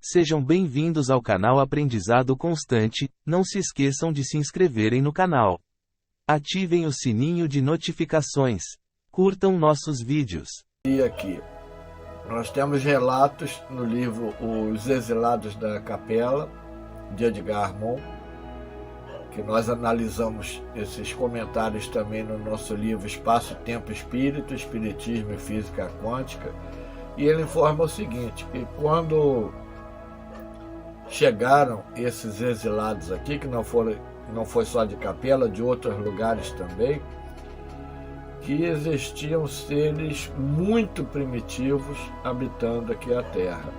Sejam bem-vindos ao canal Aprendizado Constante. Não se esqueçam de se inscreverem no canal. Ativem o sininho de notificações. Curtam nossos vídeos. E aqui, nós temos relatos no livro Os Exilados da Capela, de Edgar Morin, que nós analisamos esses comentários também no nosso livro Espaço, Tempo, Espírito, Espiritismo e Física Quântica. E ele informa o seguinte, que quando chegaram esses exilados aqui, que não foi só de Capela, de outros lugares também, que existiam seres muito primitivos habitando aqui a Terra.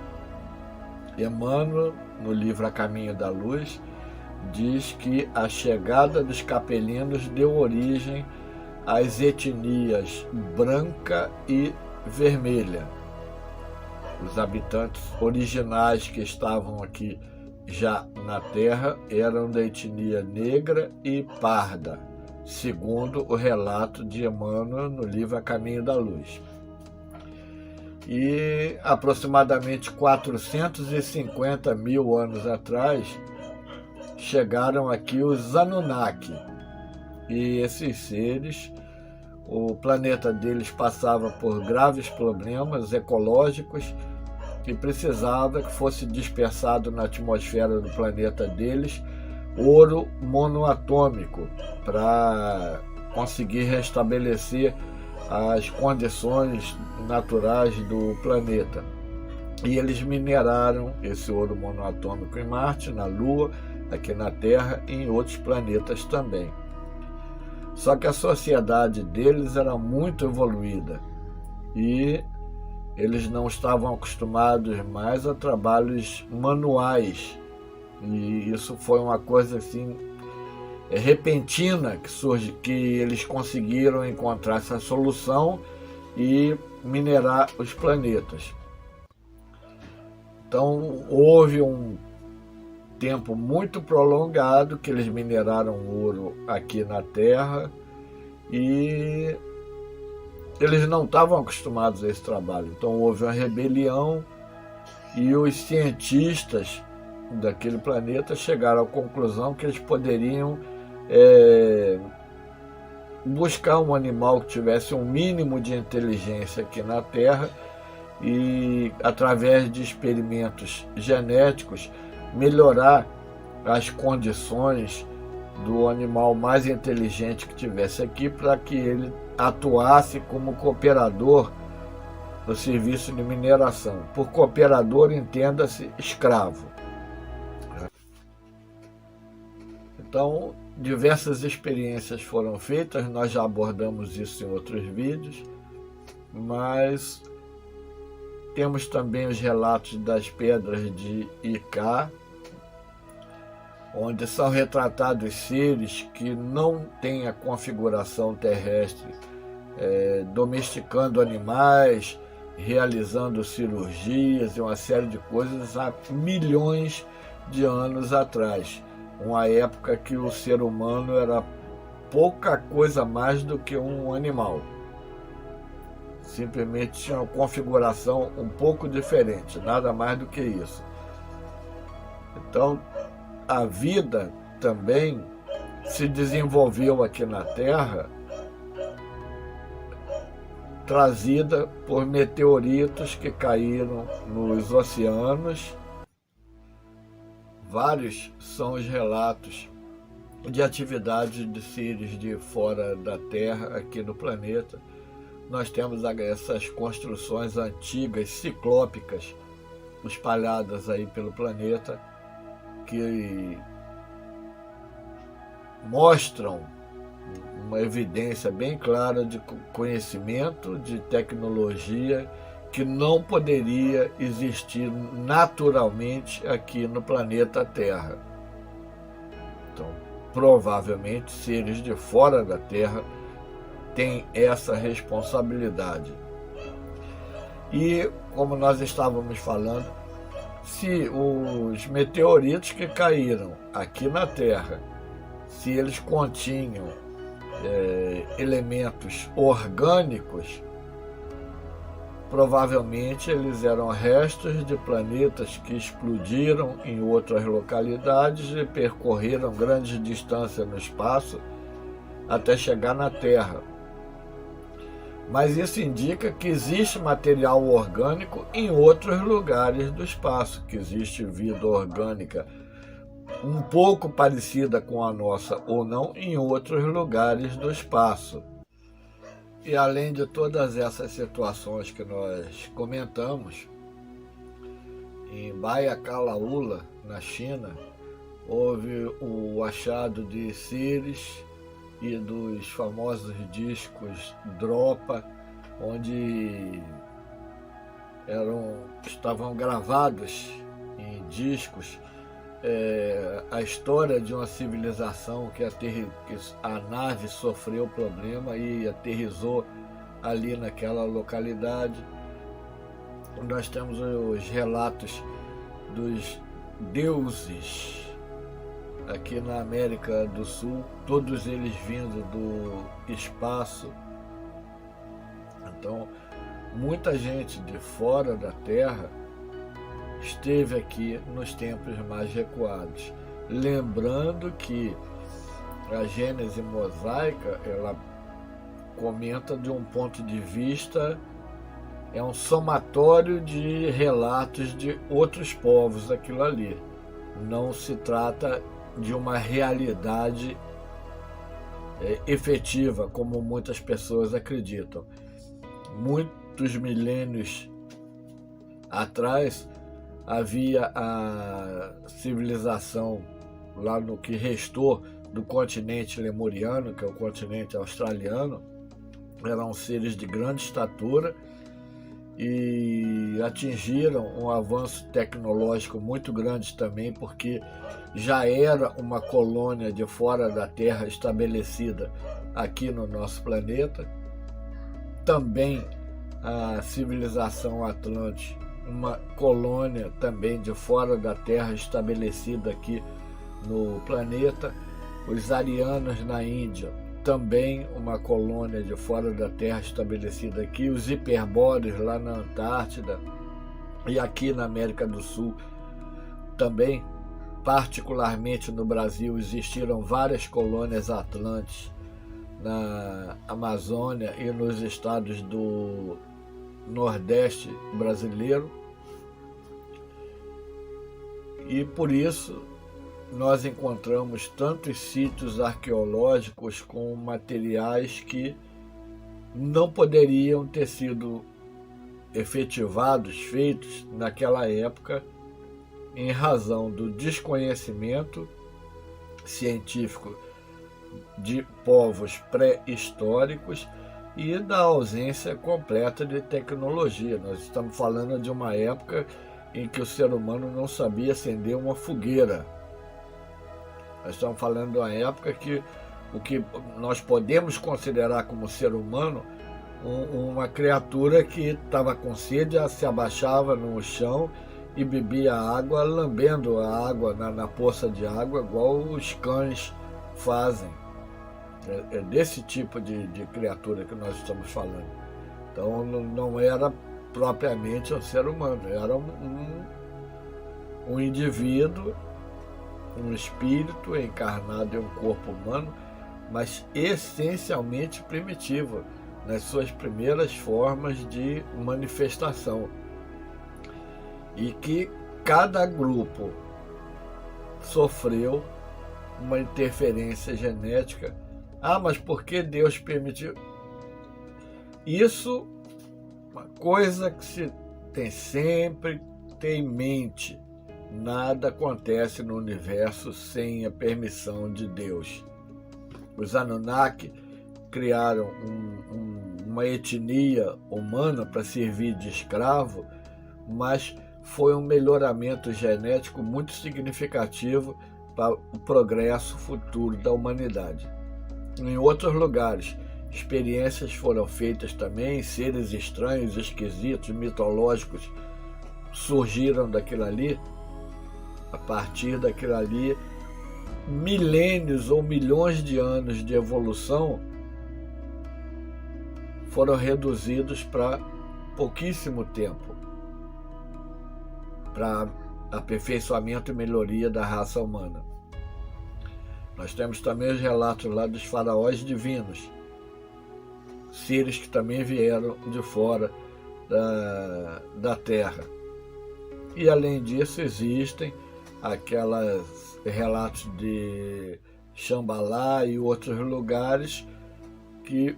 Emmanuel, no livro A Caminho da Luz, diz que a chegada dos capelinos deu origem às etnias branca e vermelha. Os habitantes originais que estavam aqui já na Terra eram da etnia negra e parda, segundo o relato de Emmanuel no livro A Caminho da Luz. E aproximadamente 450 mil anos atrás chegaram aqui os Anunnaki. E esses seres, o planeta deles passava por graves problemas ecológicos e precisava que fosse dispersado na atmosfera do planeta deles ouro monoatômico para conseguir restabelecer as condições naturais do planeta. E eles mineraram esse ouro monoatômico em Marte, na Lua, aqui na Terra e em outros planetas também. Só que a sociedade deles era muito evoluída e eles não estavam acostumados mais a trabalhos manuais. E isso foi uma coisa assim repentina que surge, que eles conseguiram encontrar essa solução e minerar os planetas. Então houve um tempo muito prolongado que eles mineraram ouro aqui na Terra e eles não estavam acostumados a esse trabalho. Então houve uma rebelião e os cientistas daquele planeta chegaram à conclusão que eles poderiam buscar um animal que tivesse um mínimo de inteligência aqui na Terra e, através de experimentos genéticos, melhorar as condições do animal mais inteligente que tivesse aqui para que ele atuasse como cooperador no serviço de mineração. Por cooperador, entenda-se escravo. Então, diversas experiências foram feitas, nós já abordamos isso em outros vídeos, mas temos também os relatos das pedras de Icá, onde são retratados seres que não têm a configuração terrestre, domesticando animais, realizando cirurgias e uma série de coisas há milhões de anos atrás. Uma época que o ser humano era pouca coisa mais do que um animal. Simplesmente tinha uma configuração um pouco diferente, nada mais do que isso. Então, a vida também se desenvolveu aqui na Terra, trazida por meteoritos que caíram nos oceanos. Vários são os relatos de atividades de seres de fora da Terra aqui no planeta. Nós temos essas construções antigas, ciclópicas, espalhadas aí pelo planeta, que mostram uma evidência bem clara de conhecimento, de tecnologia, que não poderia existir naturalmente aqui no planeta Terra. Então, provavelmente, seres de fora da Terra têm essa responsabilidade. E, como nós estávamos falando, se os meteoritos que caíram aqui na Terra, se eles continham elementos orgânicos, Provavelmente eles eram restos de planetas que explodiram em outras localidades e percorreram grandes distâncias no espaço até chegar na Terra. Mas isso indica que existe material orgânico em outros lugares do espaço, que existe vida orgânica um pouco parecida com a nossa ou não em outros lugares do espaço. E além de todas essas situações que nós comentamos, em Baia-Kalaula, na China, houve o achado de seres e dos famosos discos Dropa, onde estavam gravados em discos a história de uma civilização que a nave sofreu problema e aterrissou ali naquela localidade. Nós temos os relatos dos deuses aqui na América do Sul, todos eles vindo do espaço. Então, muita gente de fora da Terra esteve aqui nos tempos mais recuados. Lembrando que a Gênese mosaica, ela comenta de um ponto de vista, é um somatório de relatos de outros povos aquilo ali. Não se trata de uma realidade efetiva, como muitas pessoas acreditam. Muitos milênios atrás, havia a civilização lá no que restou do continente lemuriano, que é o continente australiano. Eram seres de grande estatura e atingiram um avanço tecnológico muito grande também, porque já era uma colônia de fora da Terra estabelecida aqui no nosso planeta. Também a civilização Atlante, uma colônia também de fora da Terra estabelecida aqui no planeta. Os arianos na Índia, também uma colônia de fora da Terra estabelecida aqui. Os hiperbóreos lá na Antártida e aqui na América do Sul também, particularmente no Brasil, existiram várias colônias atlantes na Amazônia e nos estados do Nordeste brasileiro. E por isso nós encontramos tantos sítios arqueológicos com materiais que não poderiam ter sido efetivados, feitos naquela época, em razão do desconhecimento científico de povos pré-históricos e da ausência completa de tecnologia. Nós estamos falando de uma época em que o ser humano não sabia acender uma fogueira. Nós estamos falando de uma época que o que nós podemos considerar como ser humano, uma criatura que estava com sede, se abaixava no chão e bebia água, lambendo a água na poça de água, igual os cães fazem. É desse tipo de criatura que nós estamos falando. Então não era propriamente um ser humano, era um indivíduo, um espírito encarnado em um corpo humano, mas essencialmente primitivo, nas suas primeiras formas de manifestação. E que cada grupo sofreu uma interferência genética. Ah, mas por que Deus permitiu? Isso, uma coisa que se tem sempre ter em mente. Nada acontece no universo sem a permissão de Deus. Os Anunnaki criaram uma etnia humana para servir de escravo, mas foi um melhoramento genético muito significativo para o progresso futuro da humanidade. Em outros lugares, experiências foram feitas também, seres estranhos, esquisitos, mitológicos surgiram daquilo ali. A partir daquilo ali, milênios ou milhões de anos de evolução foram reduzidos para pouquíssimo tempo para aperfeiçoamento e melhoria da raça humana. Nós temos também os relatos lá dos faraós divinos, seres que também vieram de fora da Terra. E além disso existem aquelas relatos de Xambalá e outros lugares que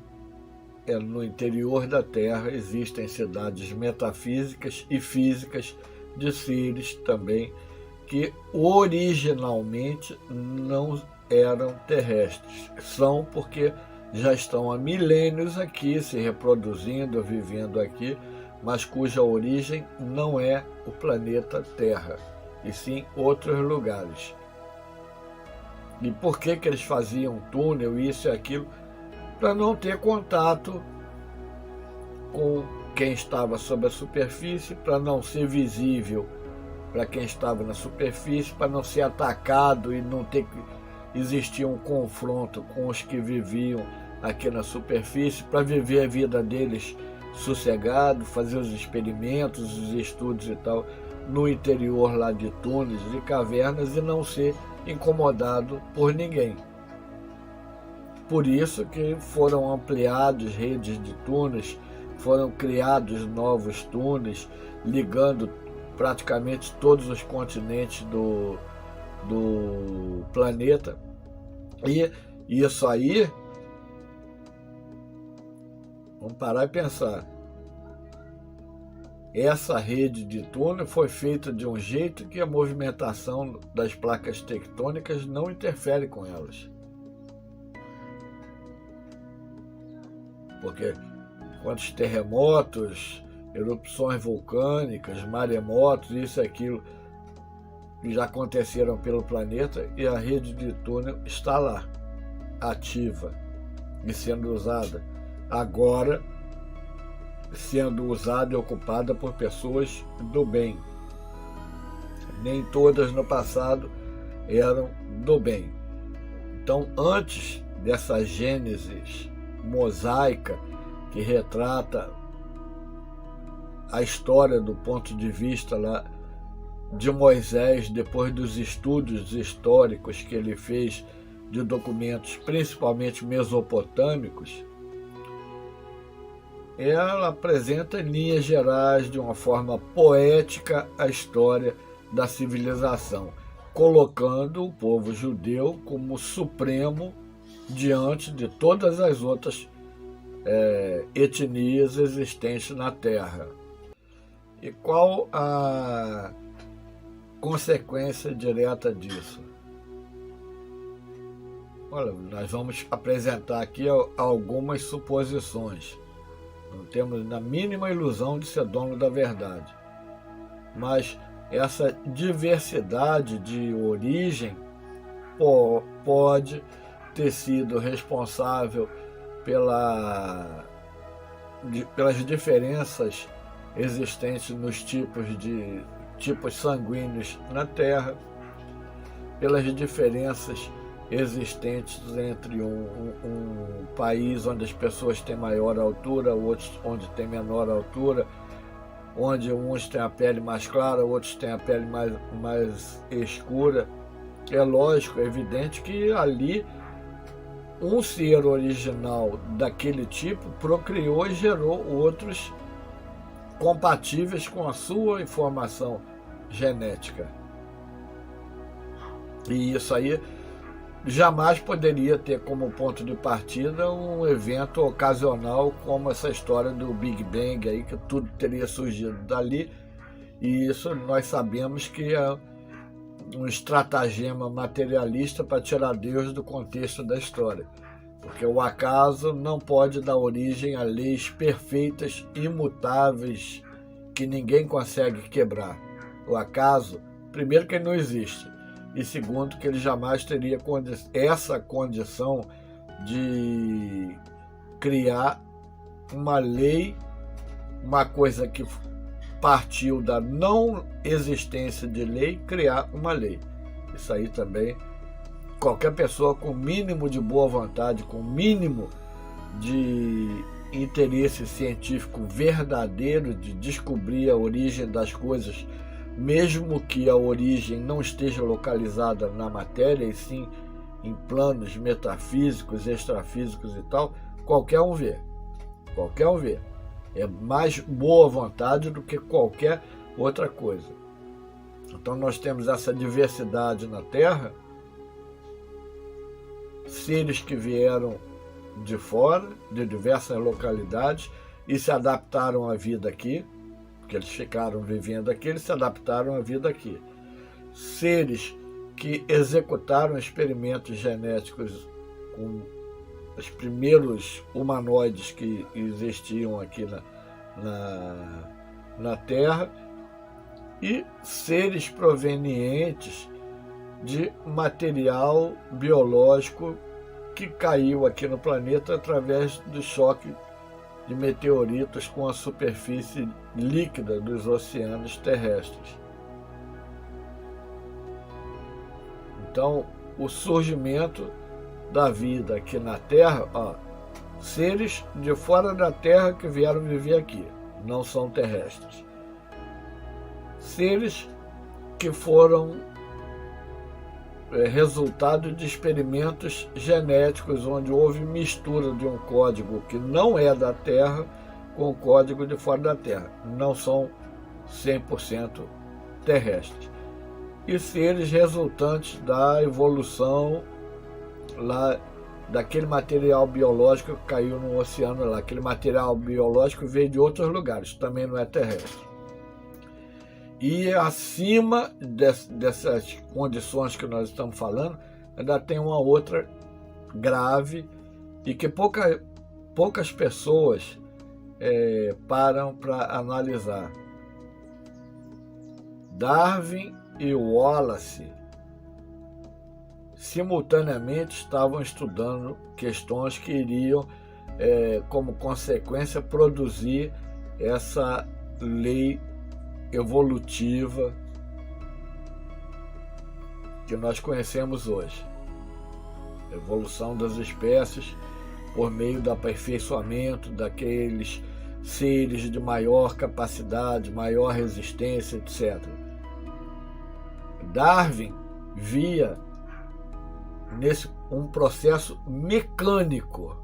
no interior da Terra existem cidades metafísicas e físicas de seres também que originalmente não eram terrestres. São porque já estão há milênios aqui, se reproduzindo, vivendo aqui, mas cuja origem não é o planeta Terra, e sim outros lugares. E por que eles faziam túnel, isso e aquilo? Para não ter contato com quem estava sob a superfície, para não ser visível para quem estava na superfície, para não ser atacado e não ter que existir um confronto com os que viviam aqui na superfície, para viver a vida deles sossegado, fazer os experimentos, os estudos e tal, no interior lá de túneis e cavernas e não ser incomodado por ninguém. Por isso que foram ampliadas redes de túneis, foram criados novos túneis, ligando praticamente todos os continentes do planeta. E isso aí, vamos parar e pensar. Essa rede de túnel foi feita de um jeito que a movimentação das placas tectônicas não interfere com elas. Porque quantos terremotos, erupções vulcânicas, maremotos, isso e aquilo, que já aconteceram pelo planeta, e a rede de túnel está lá, ativa e sendo usada. Agora, sendo usada e ocupada por pessoas do bem. Nem todas no passado eram do bem. Então, antes dessa gênesis mosaica que retrata a história do ponto de vista lá de Moisés, depois dos estudos históricos que ele fez de documentos, principalmente mesopotâmicos, ela apresenta em linhas gerais, de uma forma poética, a história da civilização, colocando o povo judeu como supremo diante de todas as outras etnias existentes na Terra. E qual a consequência direta disso? Olha, nós vamos apresentar aqui algumas suposições. Não temos na mínima ilusão de ser dono da verdade. Mas essa diversidade de origem pode ter sido responsável pelas diferenças existentes nos tipos sanguíneos na Terra, pelas diferenças existentes entre um país onde as pessoas têm maior altura, outros onde tem menor altura, onde uns têm a pele mais clara, outros têm a pele mais escura. É lógico, é evidente que ali um ser original daquele tipo procriou e gerou outros compatíveis com a sua informação genética. E isso aí jamais poderia ter como ponto de partida um evento ocasional como essa história do Big Bang aí, que tudo teria surgido dali. E isso nós sabemos que é um estratagema materialista para tirar Deus do contexto da história, porque o acaso não pode dar origem a leis perfeitas, imutáveis, que ninguém consegue quebrar. O acaso, primeiro, que ele não existe, e segundo, que ele jamais teria essa condição de criar uma lei, uma coisa que partiu da não existência de lei, criar uma lei. Isso aí também, qualquer pessoa com mínimo de boa vontade, com mínimo de interesse científico verdadeiro de descobrir a origem das coisas, mesmo que a origem não esteja localizada na matéria, e sim em planos metafísicos, extrafísicos e tal, qualquer um vê. Qualquer um vê. É mais boa vontade do que qualquer outra coisa. Então nós temos essa diversidade na Terra, seres que vieram de fora, de diversas localidades, e se adaptaram à vida aqui, porque eles ficaram vivendo aqui, eles se adaptaram à vida aqui. Seres que executaram experimentos genéticos com os primeiros humanoides que existiam aqui na Terra, e seres provenientes de material biológico que caiu aqui no planeta através do choque de meteoritos com a superfície líquida dos oceanos terrestres. Então, o surgimento da vida aqui na Terra, seres de fora da Terra que vieram viver aqui, não são terrestres. Seres que foram resultado de experimentos genéticos, onde houve mistura de um código que não é da Terra com o código de fora da Terra. Não são 100% terrestres. E seres resultantes da evolução lá daquele material biológico que caiu no oceano lá. Aquele material biológico veio de outros lugares, também não é terrestre. E acima dessas condições que nós estamos falando, ainda tem uma outra grave e que poucas pessoas param para analisar. Darwin e Wallace simultaneamente estavam estudando questões que iriam, como consequência, produzir essa lei evolutiva que nós conhecemos hoje. Evolução das espécies por meio do aperfeiçoamento daqueles seres de maior capacidade, maior resistência, etc. Darwin via nesse um processo mecânico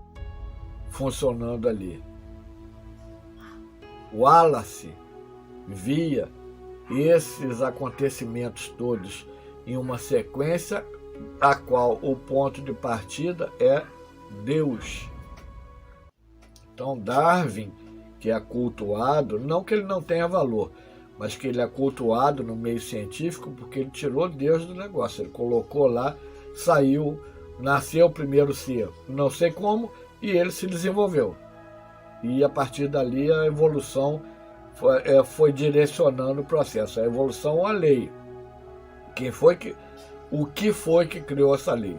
funcionando ali. Wallace via esses acontecimentos todos em uma sequência a qual o ponto de partida é Deus. Então Darwin, que é cultuado, não que ele não tenha valor, mas que ele é cultuado no meio científico porque ele tirou Deus do negócio, ele colocou lá, saiu, nasceu o primeiro ser, não sei como, e ele se desenvolveu. E a partir dali a evolução foi direcionando o processo. A evolução, a lei. O que foi que criou essa lei?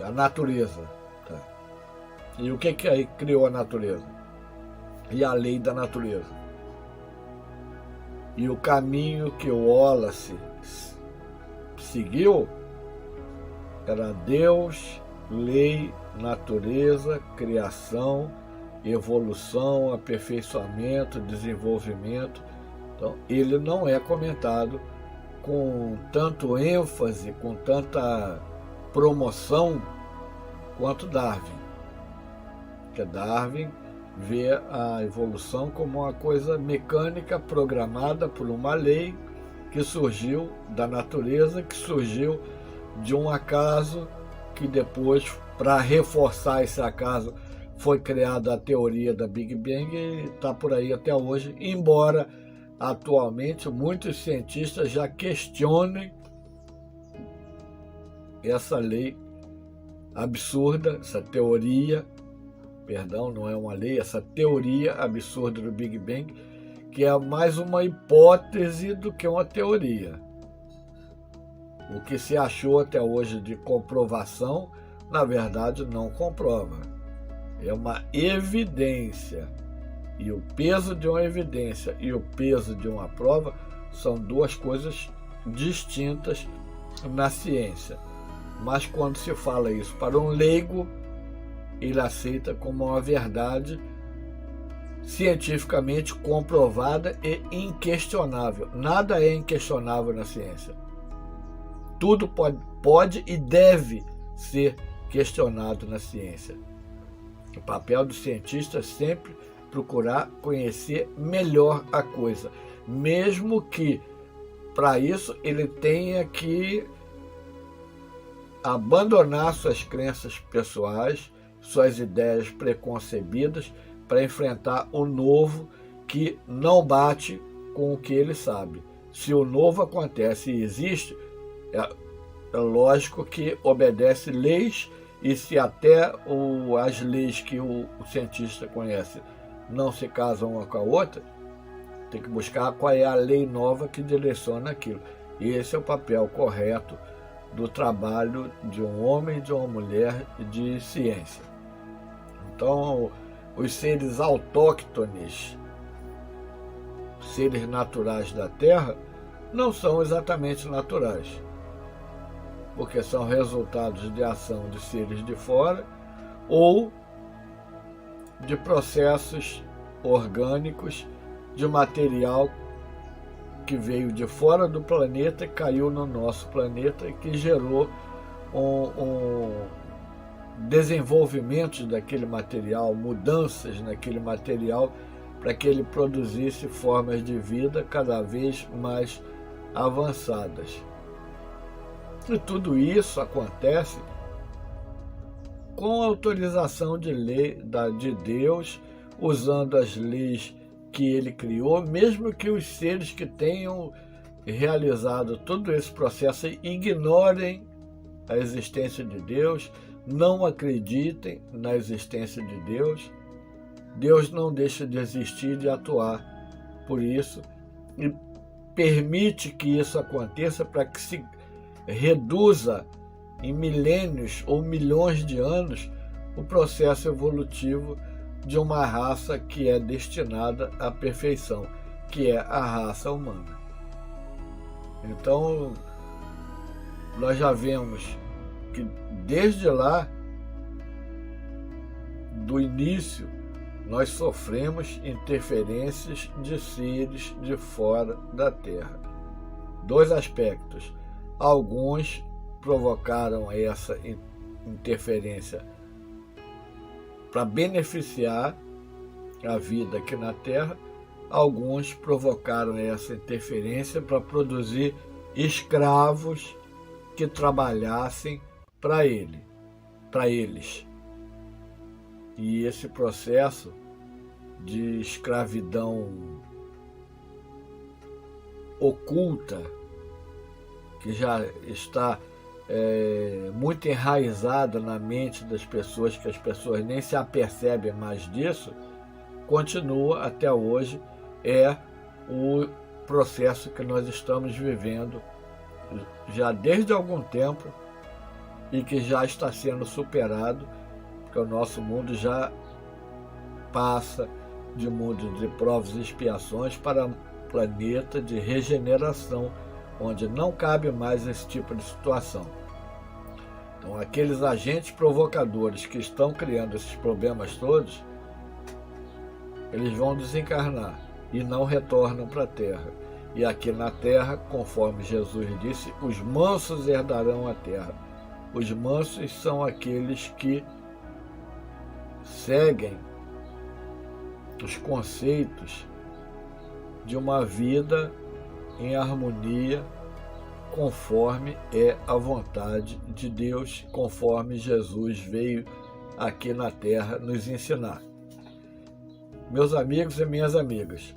A natureza. Tá? E o que aí criou a natureza? E a lei da natureza. E o caminho que o Wallace seguiu era Deus, lei, natureza, criação, evolução, aperfeiçoamento, desenvolvimento. Então, ele não é comentado com tanto ênfase, com tanta promoção quanto Darwin. Porque Darwin vê a evolução como uma coisa mecânica programada por uma lei que surgiu da natureza, que surgiu de um acaso, que depois, para reforçar esse acaso, foi criada a teoria da Big Bang e está por aí até hoje, embora atualmente muitos cientistas já questionem essa lei absurda, essa teoria, perdão, não é uma lei, essa teoria absurda do Big Bang, que é mais uma hipótese do que uma teoria. O que se achou até hoje de comprovação, na verdade, não comprova. É uma evidência. E o peso de uma evidência e o peso de uma prova são duas coisas distintas na ciência. Mas quando se fala isso para um leigo, ele aceita como uma verdade cientificamente comprovada e inquestionável. Nada é inquestionável na ciência. Tudo pode e deve ser questionado na ciência. O papel do cientista é sempre procurar conhecer melhor a coisa, mesmo que para isso ele tenha que abandonar suas crenças pessoais, suas ideias preconcebidas, para enfrentar o novo que não bate com o que ele sabe. Se o novo acontece e existe, é lógico que obedece leis, e se até as leis que o cientista conhece não se casam uma com a outra, tem que buscar qual é a lei nova que direciona aquilo. E esse é o papel correto do trabalho de um homem e de uma mulher de ciência. Então, os seres autóctones, seres naturais da Terra, não são exatamente naturais, porque são resultados de ação de seres de fora ou de processos orgânicos de material que veio de fora do planeta e caiu no nosso planeta e que gerou um desenvolvimento daquele material, mudanças naquele material para que ele produzisse formas de vida cada vez mais avançadas. E tudo isso acontece com a autorização de lei de Deus, usando as leis que ele criou, mesmo que os seres que tenham realizado todo esse processo ignorem a existência de Deus, não acreditem na existência de Deus, Deus não deixa de existir, de atuar por isso, e permite que isso aconteça para que se reduza em milênios ou milhões de anos o processo evolutivo de uma raça que é destinada à perfeição, que é a raça humana. Então, nós já vemos que desde lá, do início, nós sofremos interferências de seres de fora da Terra. Dois aspectos. Alguns provocaram essa interferência para beneficiar a vida aqui na Terra, alguns provocaram essa interferência para produzir escravos que trabalhassem para eles. E esse processo de escravidão oculta, que já está muito enraizada na mente das pessoas, que as pessoas nem se apercebem mais disso, continua até hoje, é o processo que nós estamos vivendo já desde algum tempo e que já está sendo superado, porque o nosso mundo já passa de mundo de provas e expiações para um planeta de regeneração, onde não cabe mais esse tipo de situação. Então, aqueles agentes provocadores que estão criando esses problemas todos, eles vão desencarnar e não retornam para a Terra. E aqui na Terra, conforme Jesus disse, os mansos herdarão a Terra. Os mansos são aqueles que seguem os conceitos de uma vida em harmonia, conforme é a vontade de Deus, conforme Jesus veio aqui na Terra nos ensinar. Meus amigos e minhas amigas,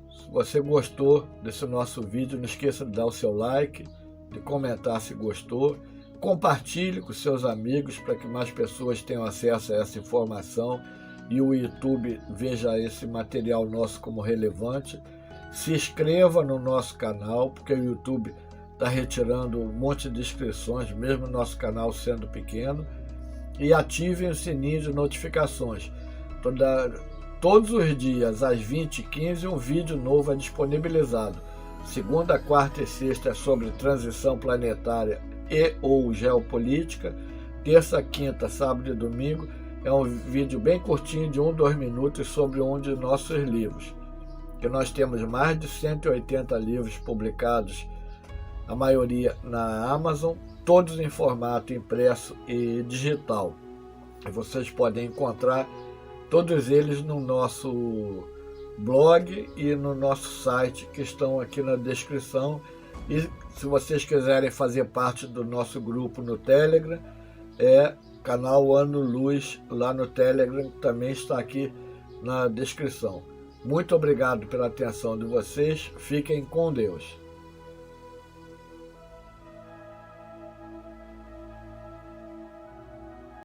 se você gostou desse nosso vídeo, não esqueça de dar o seu like, de comentar se gostou, compartilhe com seus amigos para que mais pessoas tenham acesso a essa informação e o YouTube veja esse material nosso como relevante. Se inscreva no nosso canal, porque o YouTube está retirando um monte de inscrições, mesmo nosso canal sendo pequeno. E ativem o sininho de notificações. Todos os dias, às 20h15, um vídeo novo é disponibilizado. Segunda, quarta e sexta é sobre transição planetária e ou geopolítica. terça, quinta, sábado e domingo. É um vídeo bem curtinho de 2 minutos sobre um de nossos livros. Que nós temos mais de 180 livros publicados, a maioria na Amazon, todos em formato impresso e digital. E vocês podem encontrar todos eles no nosso blog e no nosso site, que estão aqui na descrição. E se vocês quiserem fazer parte do nosso grupo no Telegram, canal Ano Luz lá no Telegram, também está aqui na descrição. Muito obrigado pela atenção de vocês. Fiquem com Deus.